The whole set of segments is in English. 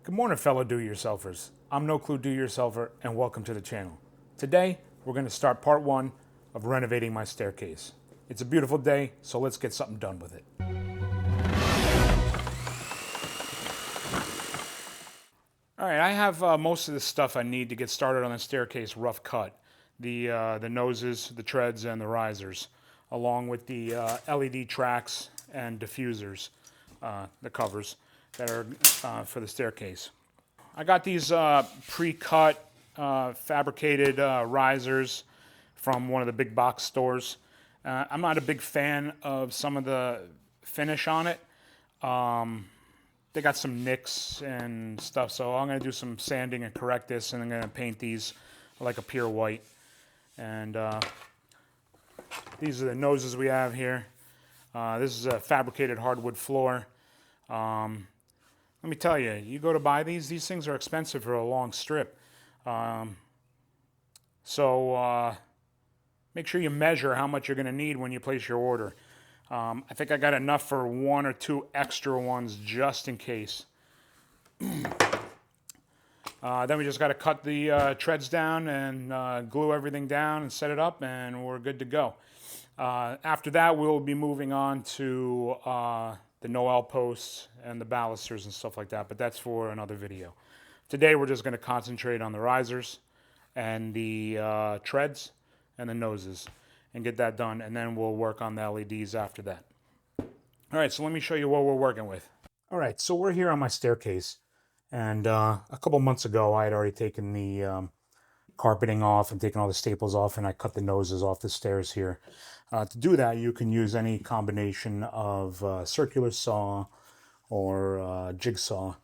Good morning, fellow do-yourselfers. I'm No Clue Do-Yourselfer, and welcome to the channel. Today, we're going to start part one of renovating my staircase. It's a beautiful day, so let's get something done with it. All right, I have most of the stuff I need to get started on the staircase rough cut. The noses, the treads, and the risers, along with the LED tracks and diffusers, the covers that are for the staircase. I got these pre-cut, fabricated risers from one of the big box stores. I'm not a big fan of some of the finish on it. They got some nicks and stuff, so I'm going to do some sanding and correct this, and I'm going to paint these like a pure white. And these are the noses we have here. This is a fabricated hardwood floor. Let me tell you, you go to buy these things are expensive for a long strip. So make sure you measure how much you're going to need when you place your order. I think I got enough for one or two extra ones just in case. Then we just got to cut the treads down and glue everything down and set it up, and we're good to go. After that, we'll be moving on to the Noel posts and the balusters and stuff like that, but that's for another video. Today, we're just going to concentrate on the risers and the treads and the noses and get that done, and then we'll work on the LEDs after that. All right, so let me show you what we're working with. All right, so we're here on my staircase, and a couple months ago, I had already taken the carpeting off and taken all the staples off, and I cut the noses off the stairs here. To do that, you can use any combination of circular saw or jigsaw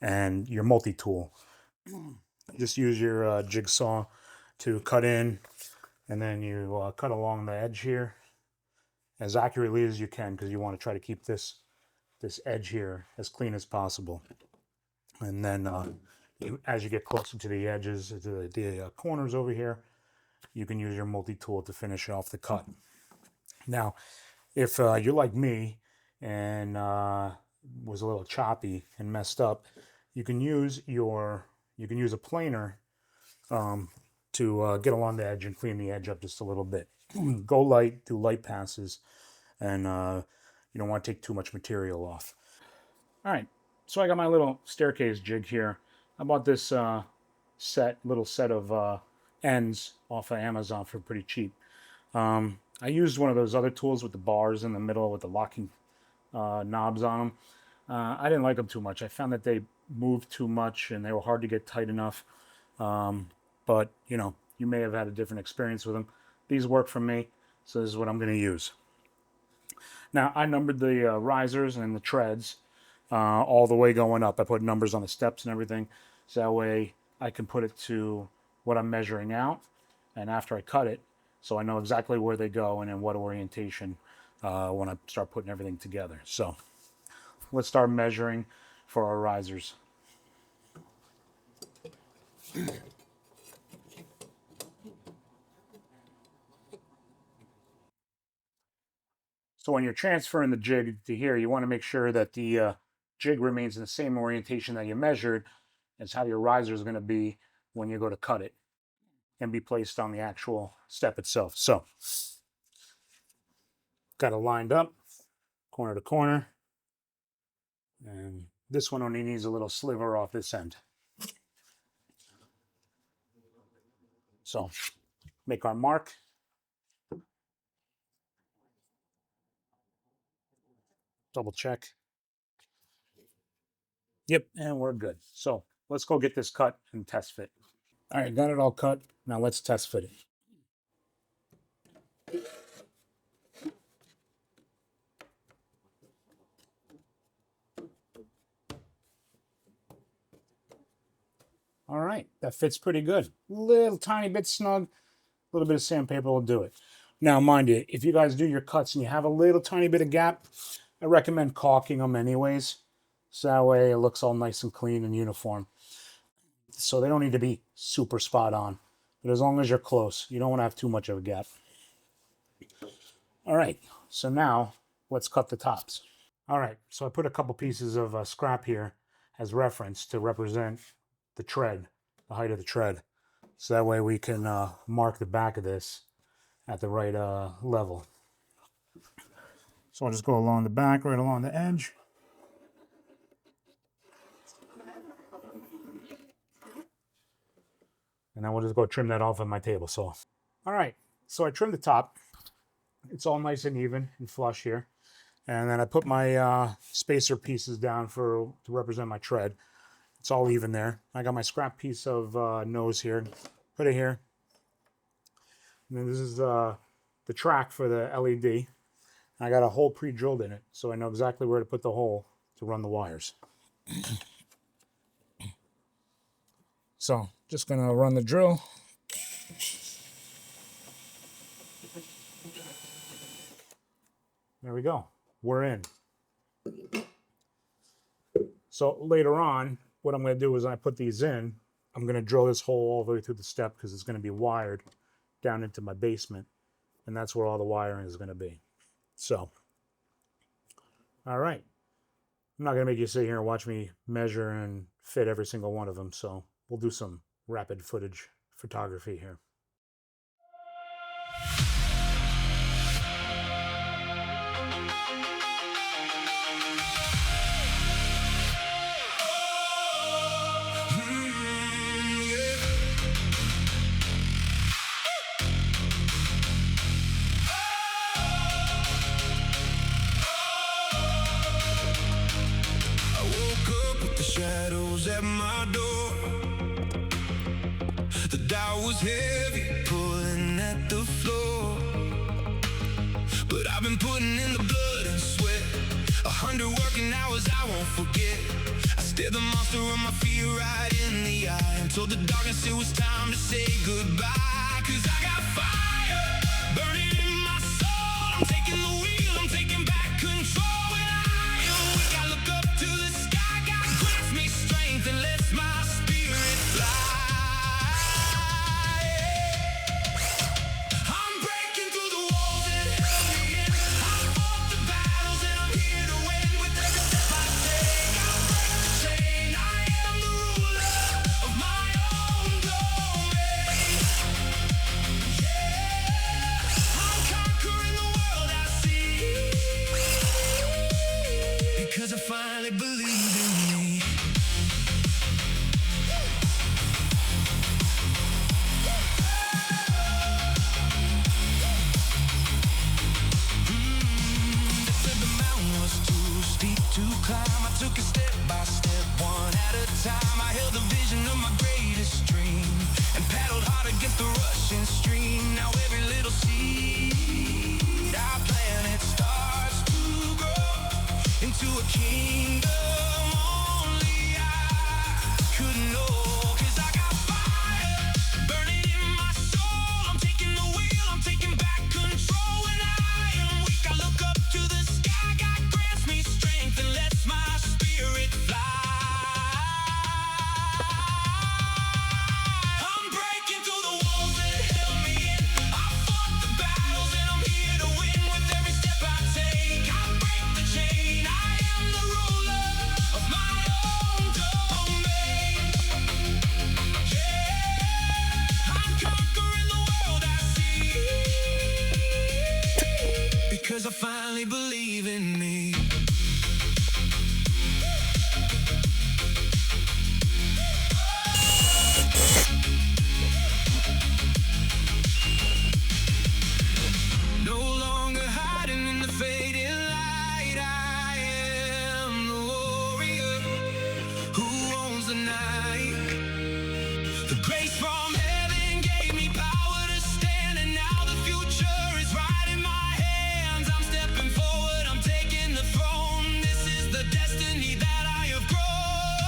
and your multi-tool. Just use your jigsaw to cut in, and then you cut along the edge here as accurately as you can, because you want to try to keep this edge here as clean as possible. And then as you get closer to the edges, to the corners over here, you can use your multi-tool to finish off the cut. Now, if you're like me and was a little choppy and messed up, you can use a planer to get along the edge and clean the edge up just a little bit. Go light, do light passes, and you don't want to take too much material off. All right, so I got my little staircase jig here. I bought this little set of ends off of Amazon for pretty cheap. I used one of those other tools with the bars in the middle with the locking knobs on them. I didn't like them too much. I found that they moved too much and they were hard to get tight enough. But, you know, you may have had a different experience with them. These work for me, so this is what I'm going to use. Now, I numbered the risers and the treads all the way going up. I put numbers on the steps and everything, so that way I can put it to what I'm measuring out, and after I cut it, so I know exactly where they go and in what orientation when I start putting everything together. So let's start measuring for our risers. So when you're transferring the jig to here, you want to make sure that the jig remains in the same orientation that you measured as how your riser is going to be when you go to cut it and be placed on the actual step itself. So got it lined up corner to corner, and this one only needs a little sliver off this end. So make our mark. Double check. Yep, and we're good. So let's go get this cut and test fit. All right, got it all cut. Now let's test fit it. All right, that fits pretty good. Little tiny bit snug. A little bit of sandpaper will do it. Now, mind you, if you guys do your cuts and you have a little tiny bit of gap, I recommend caulking them anyways. So that way it looks all nice and clean and uniform. So they don't need to be super spot on. But as long as you're close, you don't want to have too much of a gap. All right, so now let's cut the tops. All right, so I put a couple pieces of scrap here, as reference to represent the tread, the height of the tread. So that way we can mark the back of this at the right level. So I'll just go along the back, right along the edge. And then we'll just go trim that off with my table saw. All right, so I trimmed the top. It's all nice and even and flush here. And then I put my spacer pieces down to represent my tread. It's all even there. I got my scrap piece of nose here. Put it here. And then this is the track for the LED. I got a hole pre-drilled in it, so I know exactly where to put the hole to run the wires. So, just gonna run the drill. There we go. We're in. So later on, what I'm gonna do is when I put these in, I'm gonna drill this hole all the way through the step because it's gonna be wired down into my basement, and that's where all the wiring is gonna be. So, all right. I'm not gonna make you sit here and watch me measure and fit every single one of them, so we'll do some rapid footage photography here. Shadows at my door. The doubt was heavy, pulling at the floor. But I've been putting in the blood and sweat, 100 working hours I won't forget. I stared the monster of my fear right in the eye and told the darkness it was time to say goodbye. 'Cause I got fire burning in my soul. I'm taking the wheel, I'm taking back control. When I am weak, I look up to the sky. Me strength and lets my spirit fly. I'm breaking through the walls that held me in. I fought the battles and I'm here to win. With every step I take, I break the chain. I am the ruler of my own domain. Yeah, I'm conquering the world I see, because I finally believe in me. To climb, I took it step by step, one at a time. I held the vision of my greatest dream and paddled hard against the rushing stream. Now every little seed I planted starts to grow into a kingdom only I could know. 'Cause I got fire burning in my soul. I'm taking the wheel, I'm taking back control. When I am weak, I look up to the sky. God grants me strength and lets my spirit fly. I'm breaking through the walls that held me in. I fought the battles and I'm here to win. With every step I take, I break the chain. I am the ruler of my own domain. Yeah, I'm conquering the world I see, because I finally believe in me. No longer hiding in the fading light. I am the warrior who owns the night. The grace from heaven gave me power to stand, and now the future is right in my hands. I'm stepping forward, I'm taking the throne. This is the destiny that I have grown.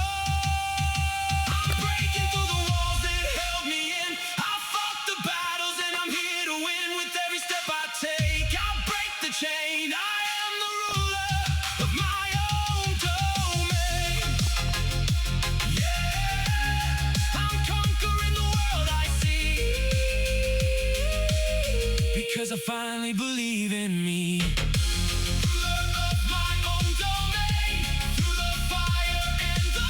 I'm breaking through the walls that held me in. I fought the battles and I'm here to win. With every step I take, I break the chain. I am the ruler of my own domain. Yeah, I'm conquering the world I see, because I finally believe in me. Ruler of my own domain, through the fire and the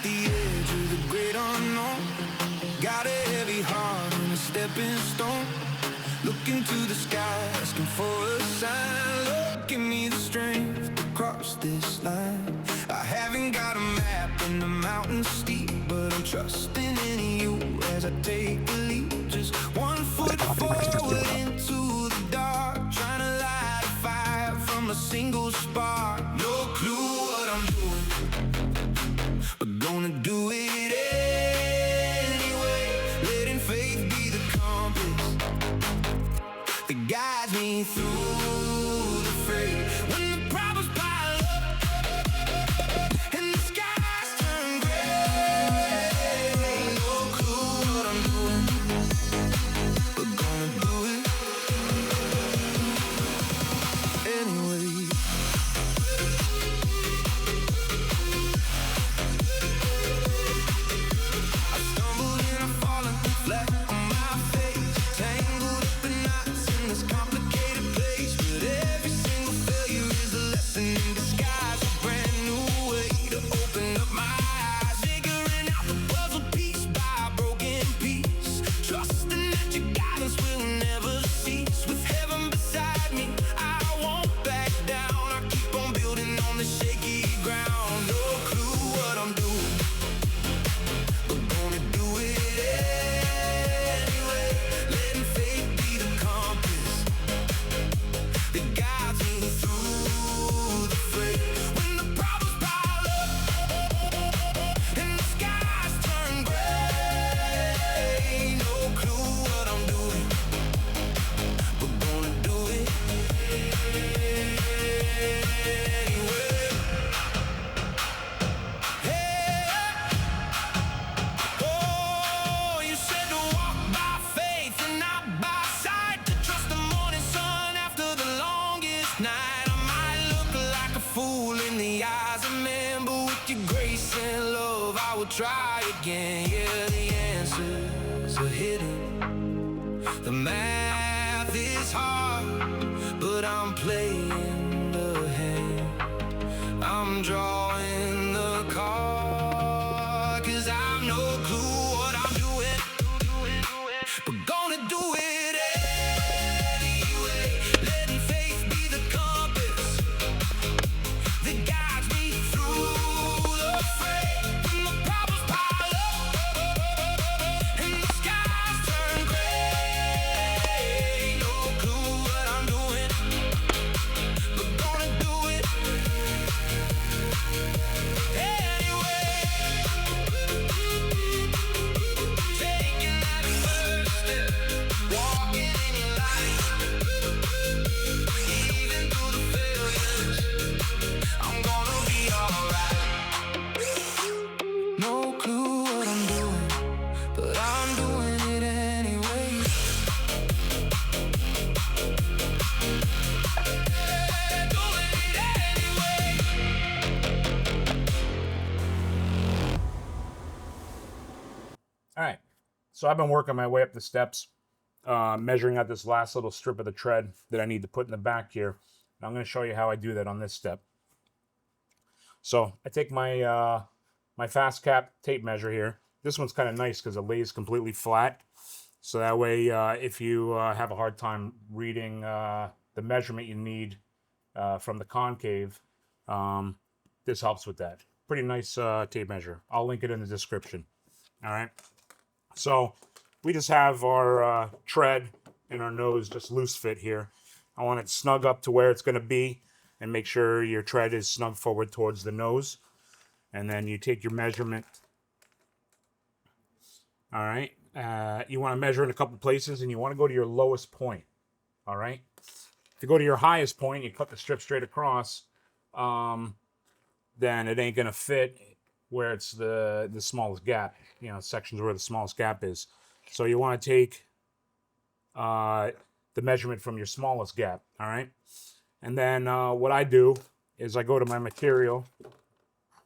at the edge of the great unknown. Got a heavy heart and a stepping stone. Looking to the sky, asking for a sign. Lord, give me the strength to cross this line. I haven't got a map and the mountain's steep, but I'm trusting in you as I take the leap. Just 1 foot forward into the dark, trying to light a fire from a single spark. No clue what I'm doing, but gonna do it anyway. Letting faith be the compass that guides me through the fray. When the problems pile up and the skies turn gray, no clue what I'm doing, but gonna do it anyway. I stumbled and I'm falling flat on my face, tangled up in knots in this complicated place. But every single failure is a lesson in disguise, a brand new way to open up my eyes. Figuring out the puzzle piece by broken piece, trusting that your guidance will never cease. With heaven beside me, I won't back down. I keep on building on the shaky ground. No clue what I'm doing, but gonna do it anyway. Letting faith be the compass that guides me through the fray. When the problems pile up and the skies turn gray, no clue what I'm doing, but gonna do it anyway. Hey, oh, you said to walk by faith and not by sight, to trust the morning sun after the longest night. I might look like a fool in the eyes of men, but with your grace and love, I will try again. Yeah, the answers are hidden. The math is hard, but I'm playing the hand. I'm drawing the card, 'cause I've no clue what I'm doing, but gonna do it anyway. Letting faith be the compass that guides me through the fray. When the problems pile up and the skies turn gray, no clue what I'm doing, but gonna do it anyway. Taking that first step, walking in your light, even through the failures, I'm gonna be alright. No clue what I'm doing, but I'm doing it anyway. Doing it anyway. All right, so I've been working my way up the steps, measuring out this last little strip of the tread that I need to put in the back here. And I'm going to show you how I do that on this step. So I take my my fast cap tape measure here. This one's kind of nice because it lays completely flat. So that way, if you have a hard time reading the measurement you need from the concave, this helps with that. Pretty nice tape measure. I'll link it in the description. All right. So we just have our tread and our nose just loose fit here. I want it snug up to where it's going to be, and make sure your tread is snug forward towards the nose. And then you take your measurement. All right. You want to measure in a couple places, and you want to go to your lowest point. All right. If you go to your highest point, you cut the strip straight across, then it ain't going to fit where it's the smallest gap, sections where the smallest gap is. So you want to take the measurement from your smallest gap, all right? And then what I do is I go to my material.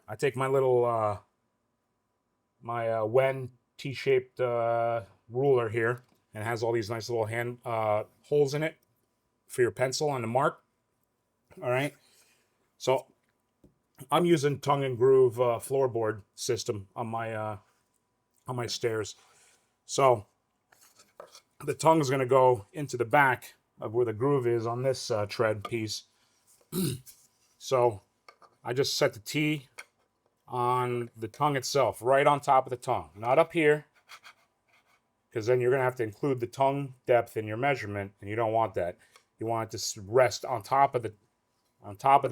I take my little, my Wen T-shaped ruler here, and it has all these nice little hand holes in it for your pencil and the mark, all right? So I'm using tongue and groove floorboard system on my stairs. So the tongue is going to go into the back of where the groove is on this tread piece. So I just set the T on the tongue itself, right on top of the tongue, not up here, because then you're going to have to include the tongue depth in your measurement, and you don't want that. You want it to rest on top of the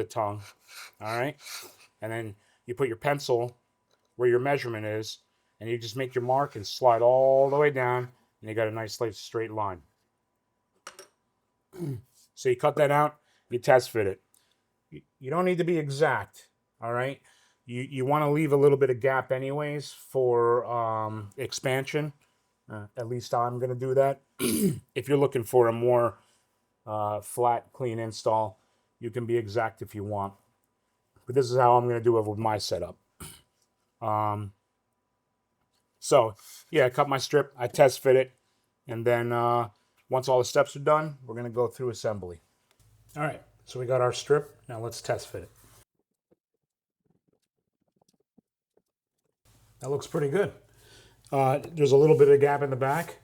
tongue, all right? And then you put your pencil where your measurement is, and you just make your mark and slide all the way down, and you got a nice straight line. So you cut that out, you test fit it. You don't need to be exact, all right? You want to leave a little bit of gap anyways for expansion. At least I'm going to do that. If you're looking for a more flat, clean install, you can be exact if you want. But this is how I'm going to do it with my setup. So, yeah, I cut my strip, I test fit it, and then once all the steps are done, we're going to go through assembly. All right, so we got our strip. Now let's test fit it. That looks pretty good. There's a little bit of gap in the back,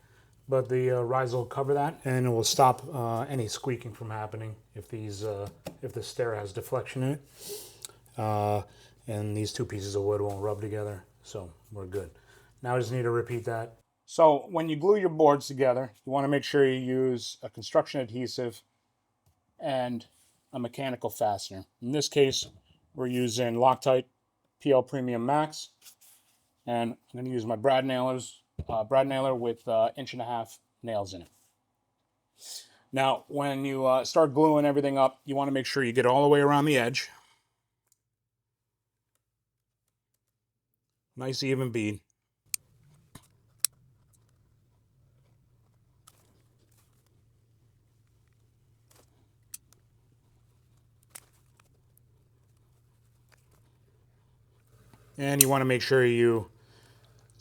but the rise will cover that, and it will stop any squeaking from happening if the stair has deflection in it. And these two pieces of wood won't rub together, so we're good. Now I just need to repeat that. So when you glue your boards together, you want to make sure you use a construction adhesive and a mechanical fastener. In this case, we're using Loctite PL Premium Max, and I'm going to use my brad nailer with 1.5 inch nails in it. Now, when you start gluing everything up, you want to make sure you get all the way around the edge. Nice even bead. And you want to make sure you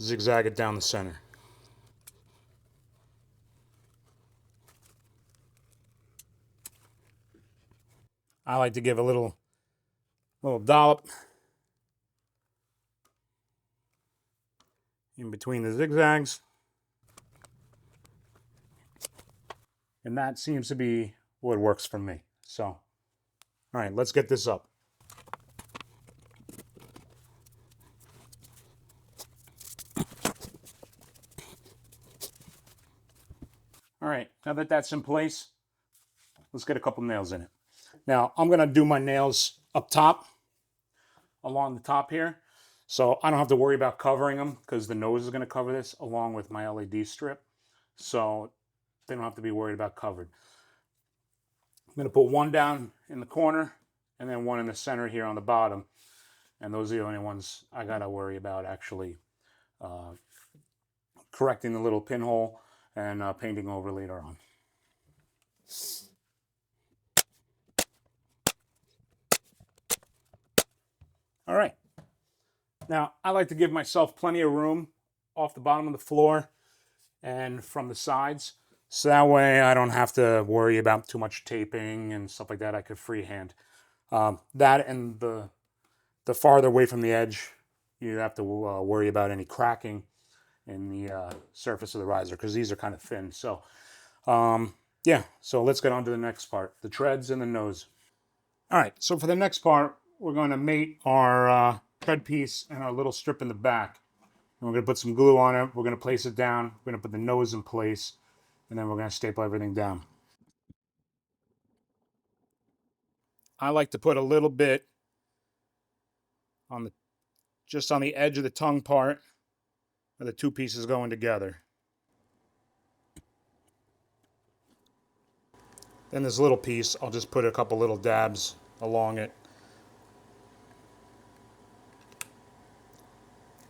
zigzag it down the center. I like to give a little dollop in between the zigzags. And that seems to be what works for me. So, all right, let's get this up. All right, now that that's in place, let's get a couple nails in it. Now, I'm going to do my nails up top, along the top here. So I don't have to worry about covering them because the nose is going to cover this along with my LED strip. So they don't have to be worried about covered. I'm going to put one down in the corner and then one in the center here on the bottom. And those are the only ones I got to worry about actually correcting the little pinhole and painting over later on. All right. Now, I like to give myself plenty of room off the bottom of the floor and from the sides. So that way I don't have to worry about too much taping and stuff like that. I could freehand. That and the farther away from the edge, you have to worry about any cracking in the surface of the riser because these are kind of thin. So yeah, so let's get on to the next part, the treads and the nose. All right, so for the next part, we're going to mate our tread piece and our little strip in the back. And we're going to put some glue on it. We're going to place it down. We're going to put the nose in place. And then we're going to staple everything down. I like to put a little bit on just on the edge of the tongue part where the two pieces going together. Then this little piece, I'll just put a couple little dabs along it.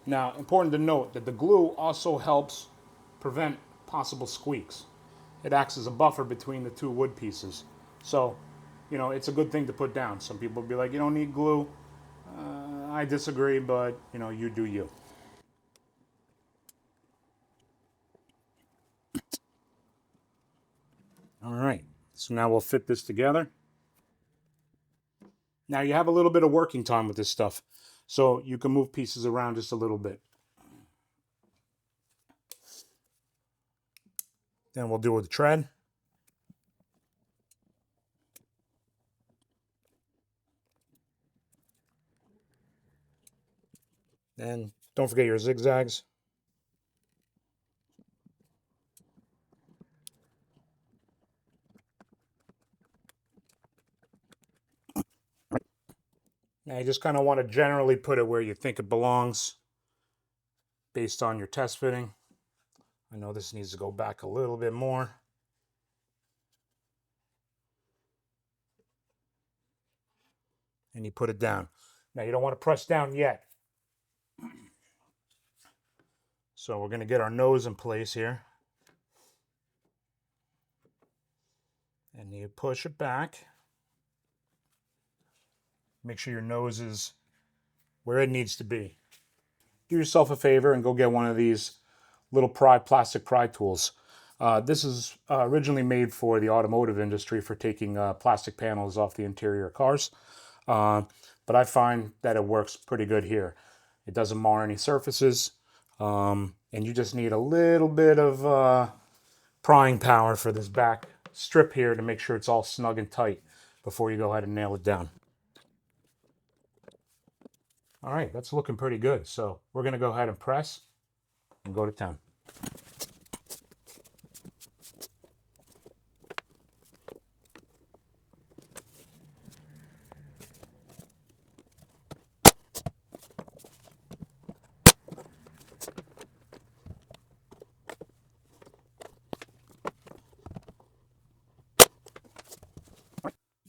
Now, important to note that the glue also helps prevent possible squeaks. It acts as a buffer between the two wood pieces. So, it's a good thing to put down. Some people will be like, you don't need glue. I disagree, but, you do you. All right, so now we'll fit this together. Now you have a little bit of working time with this stuff, so you can move pieces around just a little bit. Then we'll do with the tread. And don't forget your zigzags. Now you just kind of want to generally put it where you think it belongs based on your test fitting. I know this needs to go back a little bit more. And you put it down. Now you don't want to press down yet. So we're going to get our nose in place here. And you push it back. Make sure your nose is where it needs to be. Do yourself a favor and go get one of these little plastic pry tools. This is originally made for the automotive industry for taking plastic panels off the interior of cars. But I find that it works pretty good here. It doesn't mar any surfaces. And you just need a little bit of prying power for this back strip here to make sure it's all snug and tight before you go ahead and nail it down. All right, that's looking pretty good. So we're going to go ahead and press and go to town.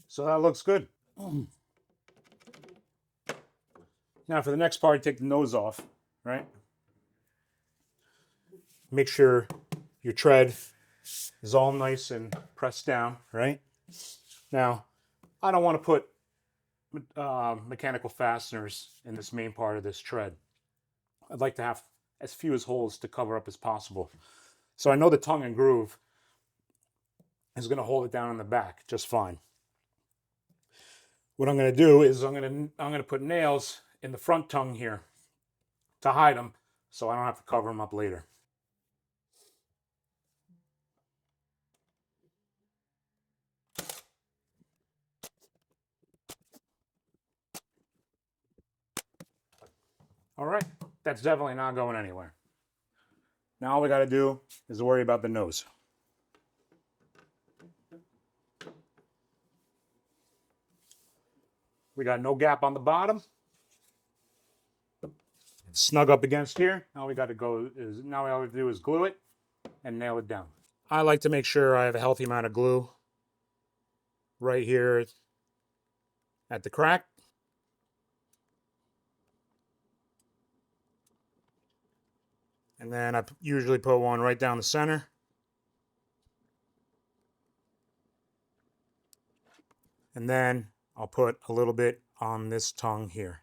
So that looks good. Now for the next part, take the nose off, right? Make sure your tread is all nice and pressed down, right? Now, I don't want to put mechanical fasteners in this main part of this tread. I'd like to have as few holes to cover up as possible. So I know the tongue and groove is going to hold it down in the back just fine. What I'm going to do is I'm going to put nails in the front tongue here to hide them so I don't have to cover them up later. All right, that's definitely not going anywhere. Now all we got to do is worry about the nose. We got no gap on the bottom. Snug up against here. Now all we got to do is glue it and nail it down. I like to make sure I have a healthy amount of glue right here at the crack. And then I usually put one right down the center. And then I'll put a little bit on this tongue here.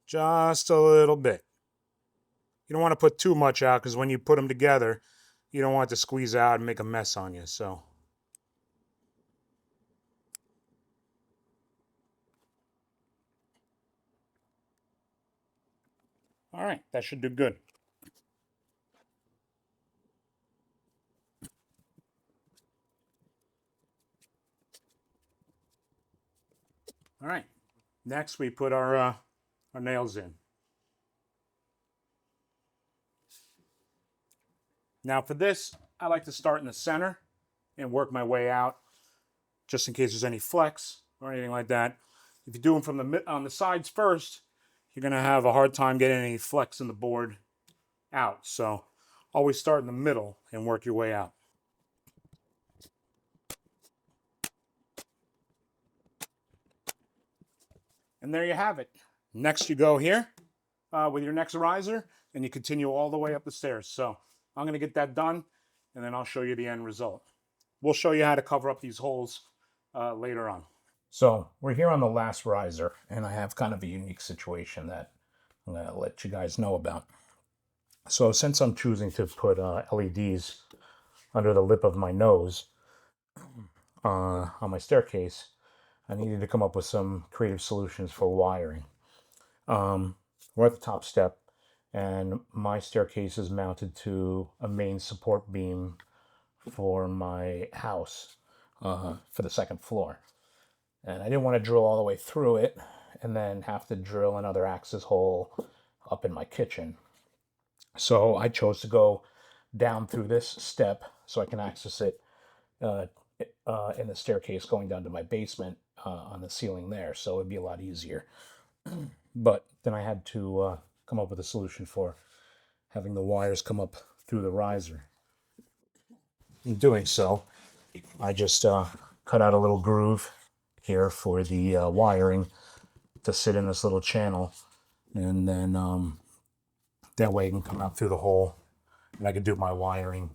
Just a little bit. You don't want to put too much out because when you put them together, you don't want it to squeeze out and make a mess on you. So all right, that should do good. All right, next we put our nails in. Now for this, I like to start in the center and work my way out just in case there's any flex or anything like that. If you do them from on the sides first, you're going to have a hard time getting any flex in the board out. So always start in the middle and work your way out. And there you have it. Next you go here with your next riser and you continue all the way up the stairs. So I'm going to get that done and then I'll show you the end result. We'll show you how to cover up these holes later on. So we're here on the last riser and I have kind of a unique situation that I'm going to let you guys know about. So since I'm choosing to put LEDs under the lip of my nose on my staircase, I needed to come up with some creative solutions for wiring. We're at the top step, and my staircase is mounted to a main support beam for my house for the second floor. And I didn't want to drill all the way through it and then have to drill another access hole up in my kitchen. So I chose to go down through this step so I can access it uh, in the staircase going down to my basement on the ceiling there. So it'd be a lot easier. But then I had to come up with a solution for having the wires come up through the riser. In doing so, I just cut out a little groove here for the wiring to sit in this little channel, and then that way it can come out through the hole, and I can do my wiring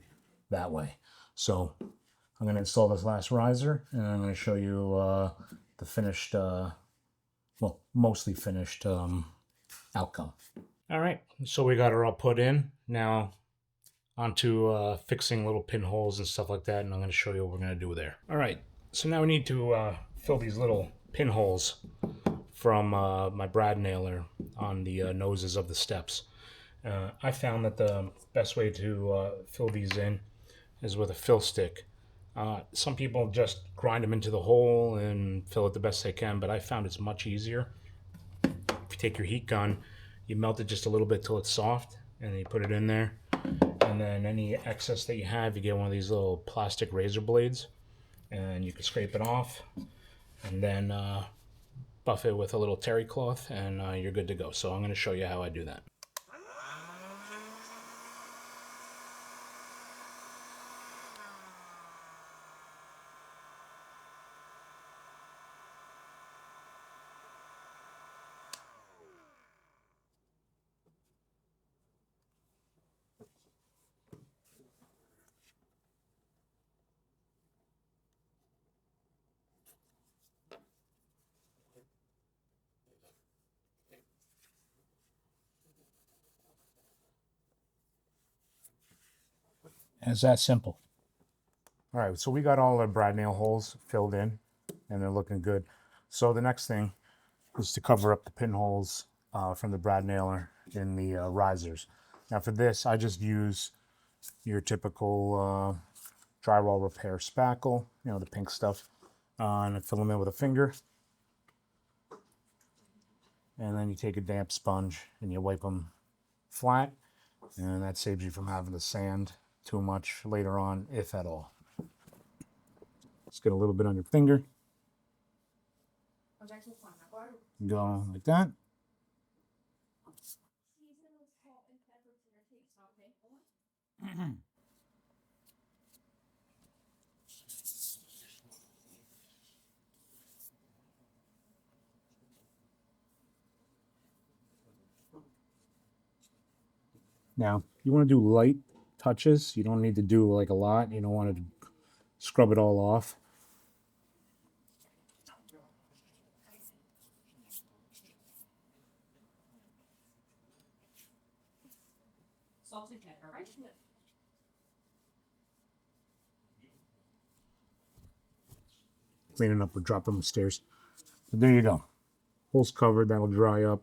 that way. So I'm going to install this last riser, and I'm going to show you the finished, well, mostly finished outcome. All right, so we got her all put in. Now onto fixing little pinholes and stuff like that, and I'm going to show you what we're going to do there. All right, so now we need to fill these little pinholes from my brad nailer on the noses of the steps. I found that the best way to fill these in is with a fill stick. Some people just grind them into the hole and fill it the best they can, but I found it's much easier. If you take your heat gun, you melt it just a little bit till it's soft, and then you put it in there. And then any excess that you have, you get one of these little plastic razor blades, and you can scrape it off, and then buff it with a little terry cloth, and you're good to go. So I'm going to show you how I do that. And it's that simple. All right, so we got all our brad nail holes filled in, and they're looking good. So the next thing is to cover up the pinholes from the brad nailer in the risers. Now for this, I just use your typical drywall repair spackle, you know, the pink stuff, and I fill them in with a finger. And then you take a damp sponge and you wipe them flat, and that saves you from having to sand too much later on, if at all. Just get a little bit on your finger. Go like that. Now, you want to do light touches. You don't need to do like a lot. You don't want to scrub it all off. Salted pepper, right? Cleaning up or dropping the stairs. But there you go. Holes covered. That'll dry up.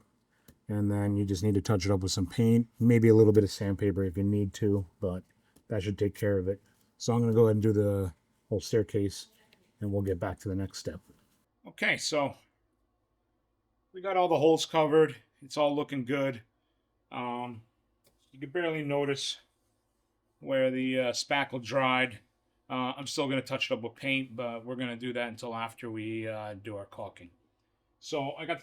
And then you just need to touch it up with some paint. Maybe a little bit of sandpaper if you need to, but that should take care of it. So I'm going to go ahead and do the whole staircase, and we'll get back to the next step. Okay, so we got all the holes covered. It's all looking good. You can barely notice where the spackle dried. I'm still going to touch it up with paint, but we're going to do that until after we do our caulking. So I got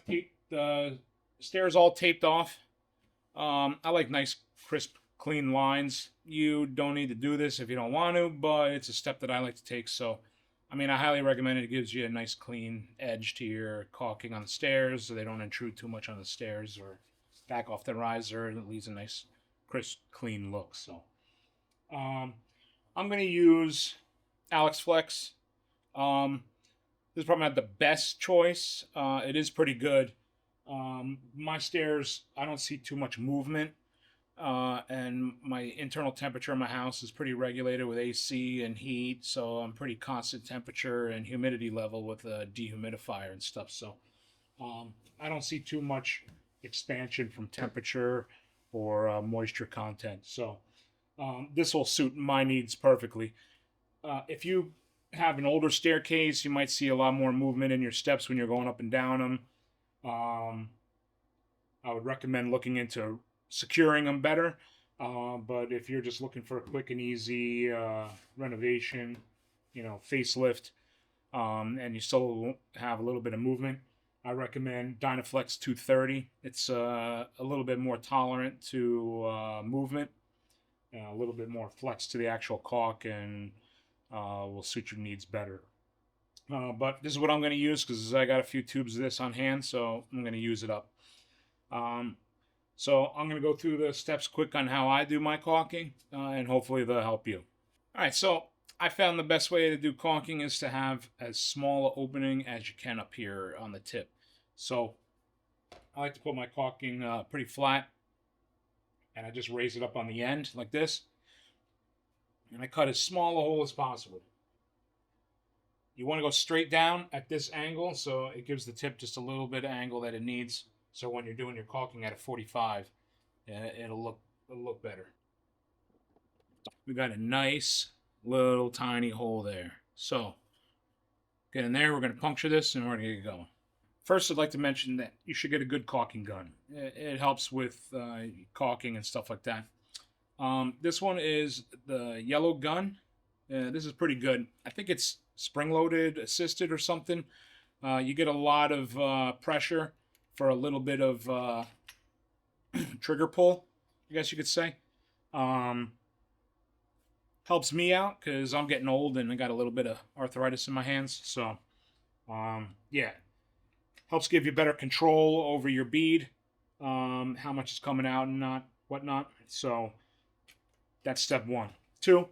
the stairs all taped off. I like nice, crisp, clean lines. You don't need to do this if you don't want to, but it's a step that I like to take. So, I mean, I highly recommend it. It gives you a nice, clean edge to your caulking on the stairs, so they don't intrude too much on the stairs or back off the riser. It leaves a nice, crisp, clean look. So, I'm going to use Alex Flex. This is probably not the best choice. It is pretty good. My stairs, I don't see too much movement. and my internal temperature in my house is pretty regulated with AC and heat, so I'm pretty constant temperature and humidity level with a dehumidifier and stuff. So I don't see too much expansion from temperature or moisture content. So this will suit my needs perfectly. If you have an older staircase, you might see a lot more movement in your steps when you're going up and down them. Um, I would recommend looking into securing them better. But if you're just looking for a quick and easy renovation, facelift, and you still have a little bit of movement, I recommend Dynaflex 230. It's a little bit more tolerant to movement, a little bit more flex to the actual caulk, and will suit your needs better. But this is what I'm going to use because I got a few tubes of this on hand, so I'm going to use it up. Um, so I'm going to go through the steps quick on how I do my caulking, and hopefully they'll help you. All right, so I found the best way to do caulking is to have as small an opening as you can up here on the tip. So I like to put my caulking pretty flat, and I just raise it up on the end like this, and I cut as small a hole as possible. You want to go straight down at this angle, so it gives the tip just a little bit of angle that it needs. So when you're doing your caulking at a 45, it'll look better. We got a nice little tiny hole there. So get in there. We're going to puncture this, and we're going to get going. First, I'd like to mention that you should get a good caulking gun. It helps with caulking and stuff like that. This one is the yellow gun. This is pretty good. I think it's spring-loaded, assisted, or something. You get a lot of pressure for a little bit of trigger pull, I guess you could say. Helps me out because I'm getting old and I got a little bit of arthritis in my hands. So, yeah, helps give you better control over your bead, how much is coming out and not whatnot. So that's step one. Two,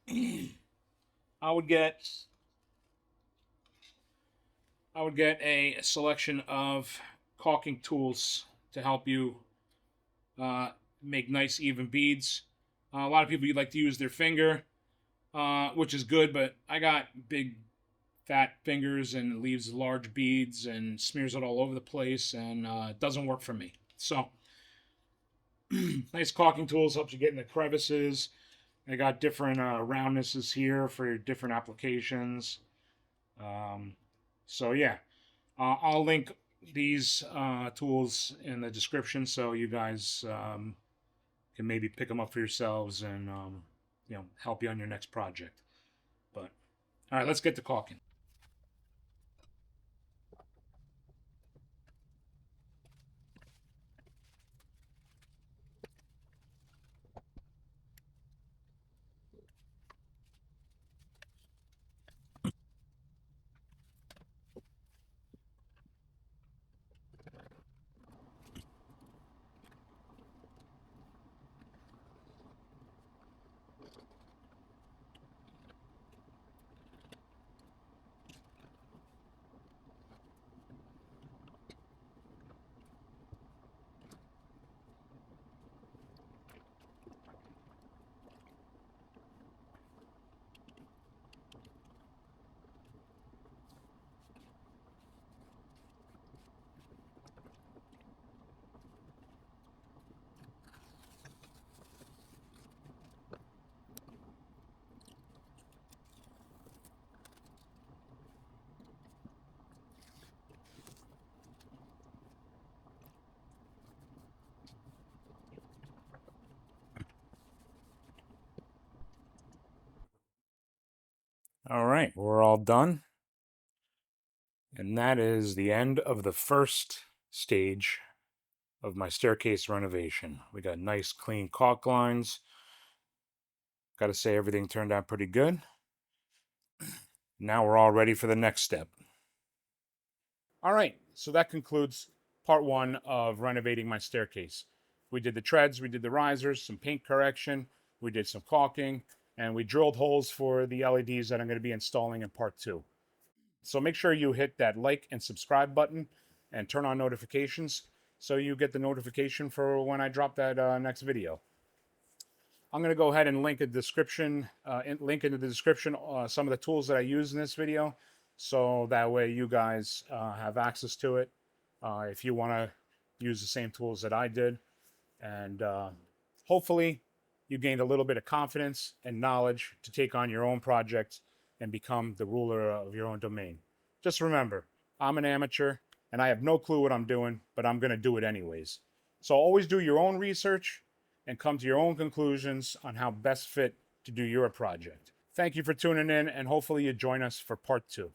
I would get a selection of caulking tools to help you make nice even beads. A lot of people like to use their finger, which is good, but I got big fat fingers and it leaves large beads and smears it all over the place, and it doesn't work for me. So nice caulking tools helps you get in the crevices. I got different roundnesses here for your different applications. So yeah, I'll link these tools in the description so you guys can maybe pick them up for yourselves and help you on your next project. But all right, let's get to caulking. All right, we're all done. And that is the end of the first stage of my staircase renovation. We got nice clean caulk lines. Got to say everything turned out pretty good. Now we're all ready for the next step. All right, so that concludes part one of renovating my staircase. We did the treads, we did the risers, some paint correction, we did some caulking, and we drilled holes for the LEDs that I'm going to be installing in part two. So make sure you hit that like and subscribe button and turn on notifications so you get the notification for when I drop that next video. I'm going to go ahead and link in the description, some of the tools that I use in this video, so that way you guys have access to it if you want to use the same tools that I did. And hopefully you gained a little bit of confidence and knowledge to take on your own projects and become the ruler of your own domain. Just remember, I'm an amateur and I have no clue what I'm doing, but I'm going to do it anyways. So always do your own research and come to your own conclusions on how best fit to do your project. Thank you for tuning in, and hopefully you join us for part 2.